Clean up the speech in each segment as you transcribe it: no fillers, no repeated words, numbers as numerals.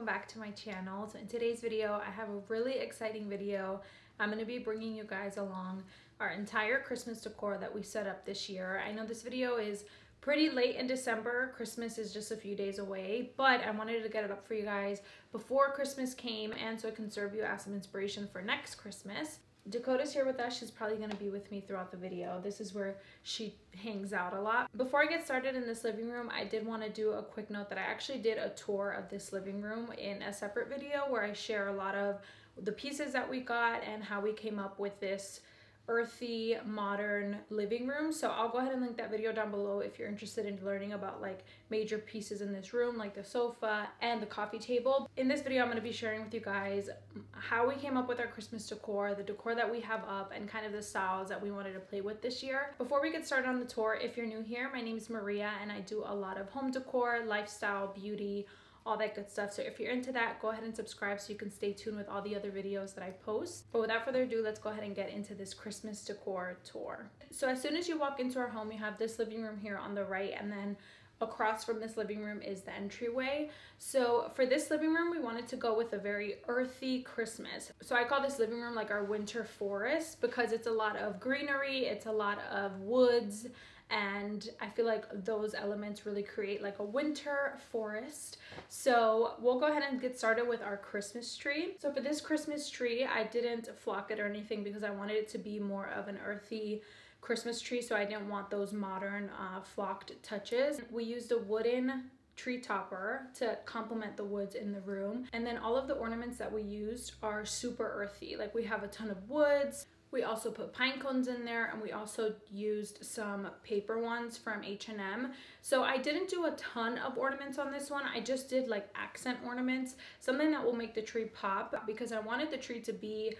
welcome back to my channel. So in today's video I have a really exciting video. I'm going to be bringing you guys along our entire Christmas decor that we set up this year. I know this video is pretty late in December. Christmas is just a few days away, but I wanted to get it up for you guys before Christmas came and so it can serve you as some inspiration for next Christmas. Dakota's here with us. She's probably going to be with me throughout the video. This is where she hangs out a lot. Before I get started in this living room, I did want to do a quick note that I actually did a tour of this living room in a separate video where I share a lot of the pieces that we got and how we came up with this earthy modern living room. So I'll go ahead and link that video down below if you're interested in learning about like major pieces in this room, like the sofa and the coffee table. In this video I'm going to be sharing with you guys how we came up with our Christmas decor, the decor that we have up, and kind of the styles that we wanted to play with this year. Before we get started on the tour, if you're new here, my name is Maria and I do a lot of home decor, lifestyle, beauty, all that good stuff. So if you're into that, go ahead and subscribe so you can stay tuned with all the other videos that I post. But without further ado, let's go ahead and get into this Christmas decor tour. So as soon as you walk into our home, you have this living room here on the right, and then across from this living room is the entryway. So for this living room, we wanted to go with a very earthy Christmas. So I call this living room like our winter forest because it's a lot of greenery, it's a lot of woods, and I feel like those elements really create like a winter forest. So we'll go ahead and get started with our Christmas tree. So for this Christmas tree, I didn't flock it or anything because I wanted it to be more of an earthy Christmas tree, so I didn't want those modern flocked touches. We used a wooden tree topper to complement the woods in the room, and then all of the ornaments that we used are super earthy. Like we have a ton of woods. We also put pine cones in there, and we also used some paper ones from H&M. So I didn't do a ton of ornaments on this one. I just did like accent ornaments, something that will make the tree pop, because I wanted the tree to be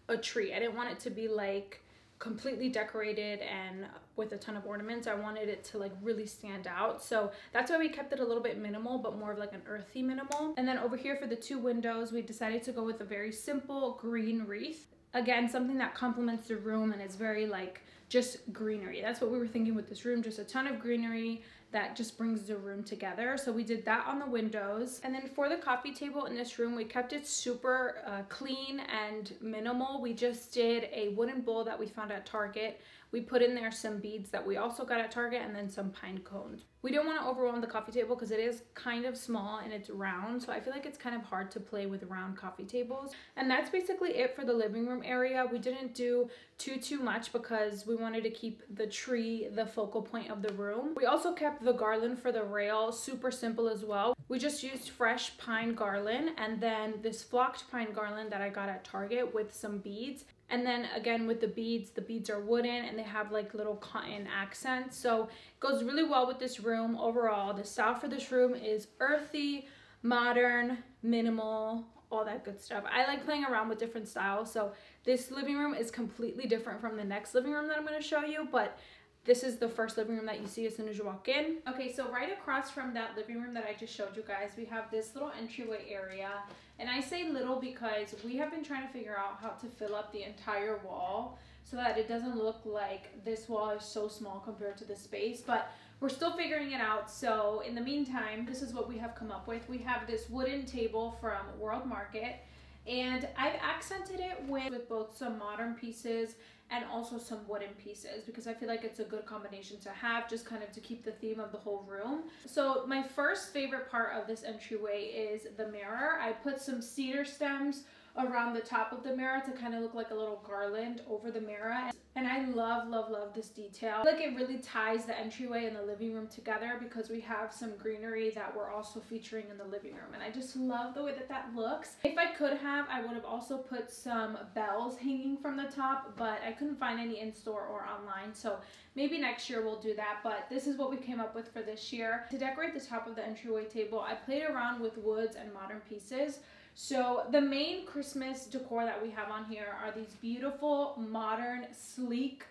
a tree. I didn't want it to be like completely decorated and with a ton of ornaments. I wanted it to like really stand out. So that's why we kept it a little bit minimal, but more of like an earthy minimal. And then over here for the two windows, we decided to go with a very simple green wreath. Again, something that complements the room and is very like just greenery. That's what we were thinking with this room, just a ton of greenery that just brings the room together. So we did that on the windows. And then for the coffee table in this room, we kept it super clean and minimal. We just did a wooden bowl that we found at Target. We put in there some beads that we also got at Target, and then some pine cones. We don't want to overwhelm the coffee table because it is kind of small and it's round, so I feel like it's kind of hard to play with round coffee tables. And that's basically it for the living room area. We didn't do too much because we wanted to keep the tree the focal point of the room. We also kept the garland for the rail super simple as well. We just used fresh pine garland and then this flocked pine garland that I got at Target with some beads. And then again with the beads are wooden and they have like little cotton accents. So it goes really well with this room. Overall, the style for this room is earthy, modern, minimal, all that good stuff. I like playing around with different styles. So this living room is completely different from the next living room that I'm going to show you, but this is the first living room that you see as soon as you walk in. Okay, so right across from that living room that I just showed you guys, we have this little entryway area. And I say little because we have been trying to figure out how to fill up the entire wall so that it doesn't look like this wall is so small compared to the space, but we're still figuring it out. So in the meantime, this is what we have come up with. We have this wooden table from World Market, and I've accented it with both some modern pieces and also some wooden pieces because I feel like it's a good combination to have, just kind of to keep the theme of the whole room. So my first favorite part of this entryway is the mirror. I put some cedar stems around the top of the mirror to kind of look like a little garland over the mirror. And I love this detail. I feel like it really ties the entryway and the living room together because we have some greenery that we're also featuring in the living room. And I just love the way that that looks. If I could have, I would have also put some bells hanging from the top, but I couldn't find any in store or online. So maybe next year we'll do that, but this is what we came up with for this year. To decorate the top of the entryway table, I played around with woods and modern pieces. So the main Christmas decor that we have on here are these beautiful, modern, sleek,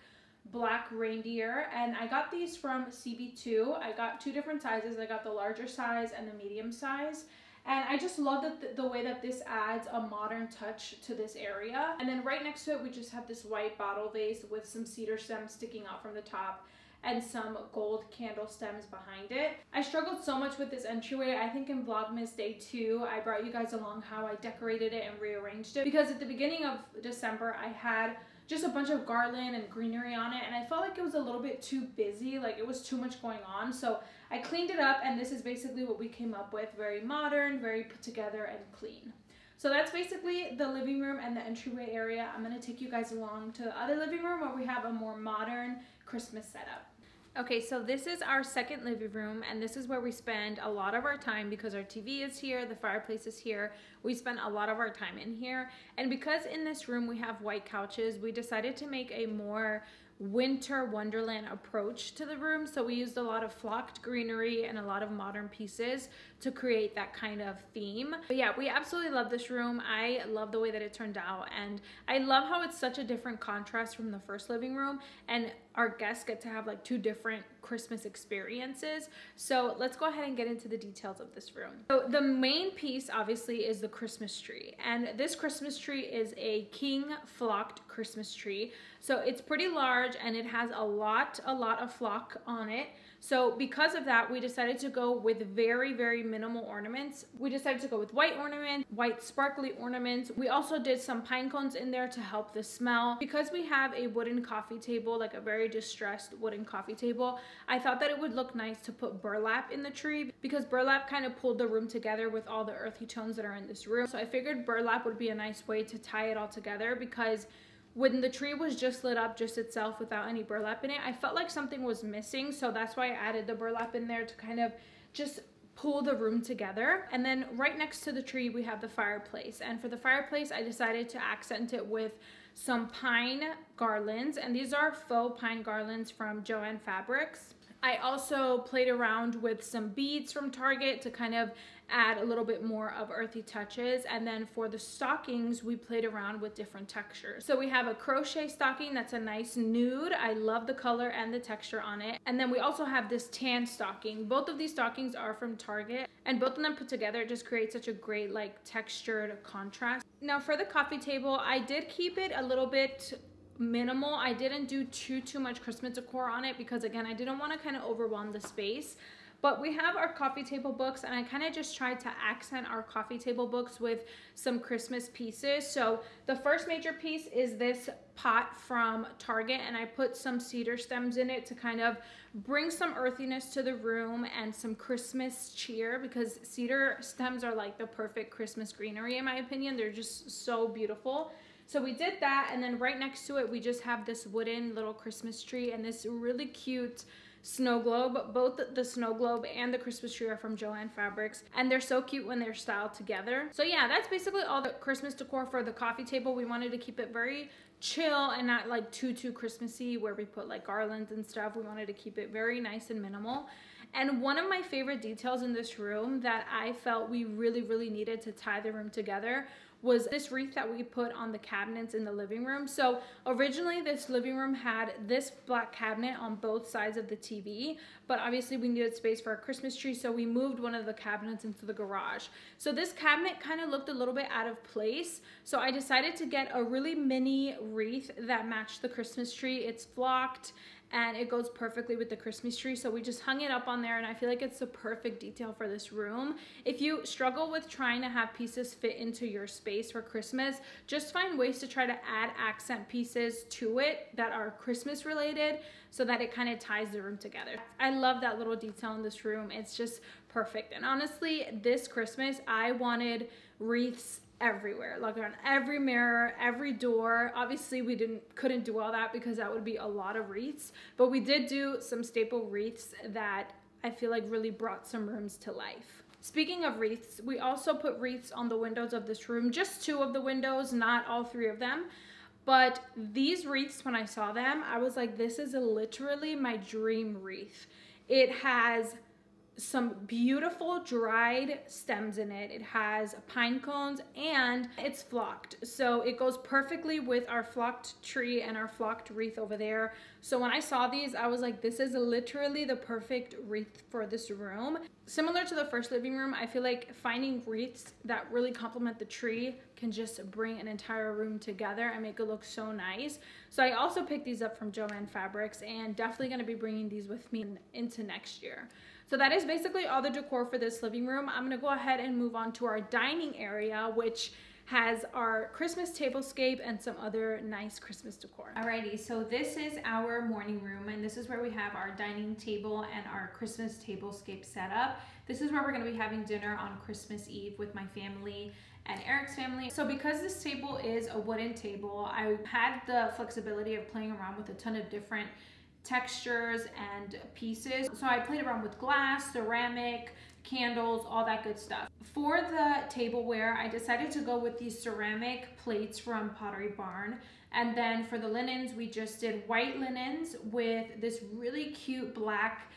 black reindeer. And I got these from CB2. I got two different sizes. I got the larger size and the medium size. And I just love the way that this adds a modern touch to this area. And then right next to it, we just have this white bottle vase with some cedar stems sticking out from the top and some gold candle stems behind it. I struggled so much with this entryway. I think in Vlogmas Day 2, I brought you guys along how I decorated it and rearranged it, because at the beginning of December, I had just a bunch of garland and greenery on it, and I felt like it was a little bit too busy, like it was too much going on. So I cleaned it up, and this is basically what we came up with. Very modern, very put together and clean. So that's basically the living room and the entryway area. I'm gonna take you guys along to the other living room where we have a more modern Christmas setup. Okay, so this is our second living room, and this is where we spend a lot of our time because our TV is here, the fireplace is here. We spend a lot of our time in here. And because in this room we have white couches, we decided to make a more winter wonderland approach to the room. So we used a lot of flocked greenery and a lot of modern pieces to create that kind of theme. But yeah, we absolutely love this room. I love the way that it turned out, and I love how it's such a different contrast from the first living room, and our guests get to have like two different Christmas experiences. So let's go ahead and get into the details of this room. So the main piece obviously is the Christmas tree, and this Christmas tree is a king flocked Christmas tree. So it's pretty large and it has a lot of flock on it. So because of that, we decided to go with very minimal ornaments. We decided to go with white ornaments, white sparkly ornaments. We also did some pine cones in there to help the smell. Because we have a wooden coffee table, like a very distressed wooden coffee table, I thought that it would look nice to put burlap in the tree, because burlap kind of pulled the room together with all the earthy tones that are in this room. So I figured burlap would be a nice way to tie it all together, because when the tree was just lit up just itself without any burlap in it, I felt like something was missing. So that's why I added the burlap in there to kind of just pull the room together. And then right next to the tree, we have the fireplace. And for the fireplace, I decided to accent it with some pine garlands. And these are faux pine garlands from Joann Fabrics. I also played around with some beads from Target to kind of add a little bit more of earthy touches. And then for the stockings, we played around with different textures. So we have a crochet stocking that's a nice nude. I love the color and the texture on it. And then we also have this tan stocking. Both of these stockings are from Target, and both of them put together just create such a great like textured contrast. Now for the coffee table, I did keep it a little bit minimal. I didn't do too much Christmas decor on it, because again, I didn't want to kind of overwhelm the space. But we have our coffee table books, and I kind of just tried to accent our coffee table books with some Christmas pieces. So the first major piece is this pot from Target, and I put some cedar stems in it to kind of bring some earthiness to the room and some Christmas cheer, because cedar stems are like the perfect Christmas greenery in my opinion. They're just so beautiful. So we did that, and then right next to it, we just have this wooden little Christmas tree and this really cute snow globe. Both the snow globe and the Christmas tree are from Joann Fabrics, and they're so cute when they're styled together. So yeah, that's basically all the Christmas decor for the coffee table. We wanted to keep it very chill and not like too Christmassy where we put like garlands and stuff. We wanted to keep it very nice and minimal. And one of my favorite details in this room that I felt we really needed to tie the room together was this wreath that we put on the cabinets in the living room. So originally this living room had this black cabinet on both sides of the TV, but obviously we needed space for our Christmas tree, so we moved one of the cabinets into the garage. So this cabinet kind of looked a little bit out of place, so I decided to get a really mini wreath that matched the Christmas tree. It's flocked and it goes perfectly with the Christmas tree, so we just hung it up on there, and I feel like it's the perfect detail for this room. If you struggle with trying to have pieces fit into your space for Christmas, just find ways to try to add accent pieces to it that are Christmas related so that it kind of ties the room together. I love that little detail in this room. It's just perfect. And honestly, this Christmas, I wanted wreaths everywhere, like on every mirror, every door. Obviously we couldn't do all that because that would be a lot of wreaths, but we did do some staple wreaths that I feel like really brought some rooms to life. Speaking of wreaths, we also put wreaths on the windows of this room, just 2 of the windows, not all 3 of them. But these wreaths, when I saw them, I was like, this is literally my dream wreath. It has some beautiful dried stems in it. It has pine cones and it's flocked. So it goes perfectly with our flocked tree and our flocked wreath over there. So when I saw these, I was like, this is literally the perfect wreath for this room. Similar to the first living room, I feel like finding wreaths that really complement the tree can just bring an entire room together and make it look so nice. So I also picked these up from Joann Fabrics and definitely gonna be bringing these with me into next year. So that is basically all the decor for this living room. I'm gonna go ahead and move on to our dining area, which has our Christmas tablescape and some other nice Christmas decor. Alrighty, so this is our morning room, and this is where we have our dining table and our Christmas tablescape set up. This is where we're gonna be having dinner on Christmas Eve with my family and Eric's family. So because this table is a wooden table, I had the flexibility of playing around with a ton of different textures and pieces. So I played around with glass, ceramic, candles, all that good stuff. For the tableware, I decided to go with these ceramic plates from Pottery Barn. And then for the linens, we just did white linens with this really cute black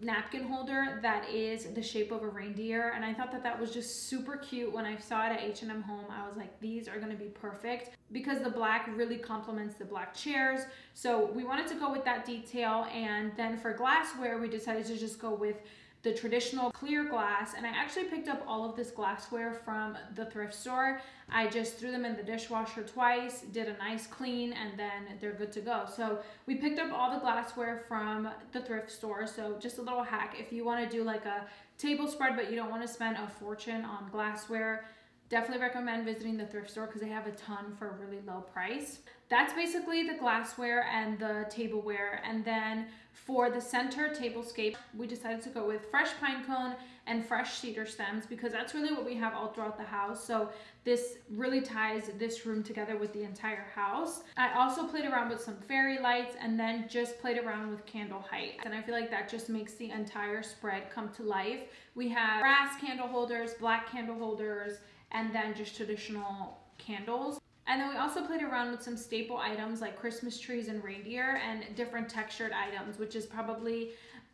napkin holder that is the shape of a reindeer, and I thought that that was just super cute. When I saw it at H&M Home, I was like, these are going to be perfect because the black really complements the black chairs. So we wanted to go with that detail. And then for glassware, we decided to just go with the traditional clear glass, and I actually picked up all of this glassware from the thrift store. I just threw them in the dishwasher twice, did a nice clean, and then they're good to go. So we picked up all the glassware from the thrift store. So just a little hack, if you want to do like a table spread but you don't want to spend a fortune on glassware, definitely recommend visiting the thrift store because they have a ton for a really low price. That's basically the glassware and the tableware. And then for the center tablescape, we decided to go with fresh pine cone and fresh cedar stems because that's really what we have all throughout the house. So this really ties this room together with the entire house. I also played around with some fairy lights and then just played around with candle height. And I feel like that just makes the entire spread come to life. We have brass candle holders, black candle holders, and then just traditional candles. And then we also played around with some staple items like Christmas trees and reindeer and different textured items, which is probably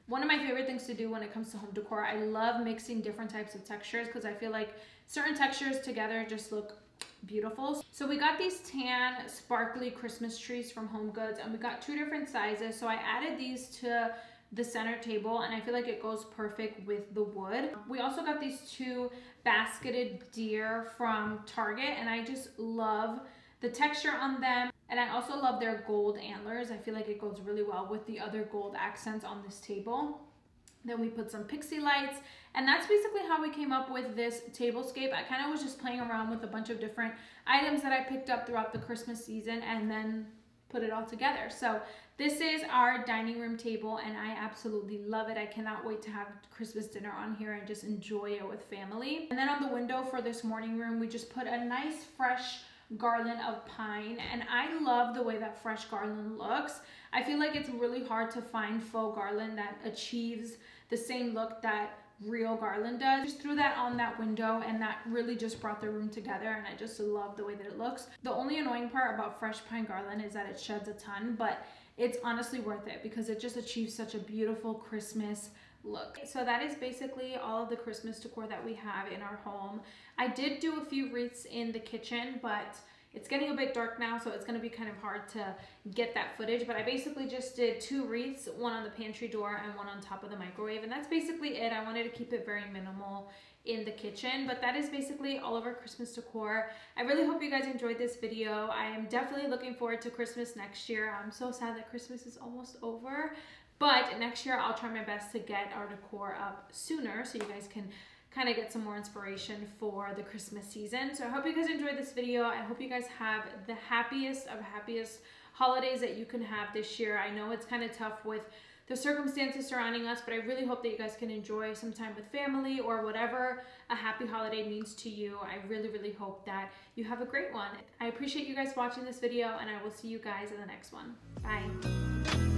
one of my favorite things to do when it comes to home decor. I love mixing different types of textures because I feel like certain textures together just look beautiful. So we got these tan sparkly Christmas trees from Home Goods, and we got 2 different sizes. So I added these to the center table, and I feel like it goes perfect with the wood. We also got these 2 basketed deer from Target, and I just love the texture on them. And I also love their gold antlers. I feel like it goes really well with the other gold accents on this table. Then we put some pixie lights, and that's basically how we came up with this tablescape. I kind of was just playing around with a bunch of different items that I picked up throughout the Christmas season and then put it all together. So this is our dining room table, and I absolutely love it. I cannot wait to have Christmas dinner on here and just enjoy it with family. And then on the window for this morning room, we just put a nice fresh garland of pine, and I love the way that fresh garland looks. I feel like it's really hard to find faux garland that achieves the same look that real garland does. Just threw that on that window, and that really just brought the room together, and I just love the way that it looks. The only annoying part about fresh pine garland is that it sheds a ton, but it's honestly worth it because it just achieves such a beautiful Christmas look. So that is basically all of the Christmas decor that we have in our home. I did do a few wreaths in the kitchen, but it's getting a bit dark now, so it's going to be kind of hard to get that footage. But I basically just did 2 wreaths, one on the pantry door and one on top of the microwave, and that's basically it. I wanted to keep it very minimal in the kitchen, but that is basically all of our Christmas decor. I really hope you guys enjoyed this video. I am definitely looking forward to Christmas next year. I'm so sad that Christmas is almost over, but next year I'll try my best to get our decor up sooner so you guys can kind of get some more inspiration for the Christmas season. So I hope you guys enjoyed this video. I hope you guys have the happiest of happiest holidays that you can have this year. I know it's kind of tough with the circumstances surrounding us, but I really hope that you guys can enjoy some time with family or whatever a happy holiday means to you. I really, really hope that you have a great one. I appreciate you guys watching this video, and I will see you guys in the next one. Bye.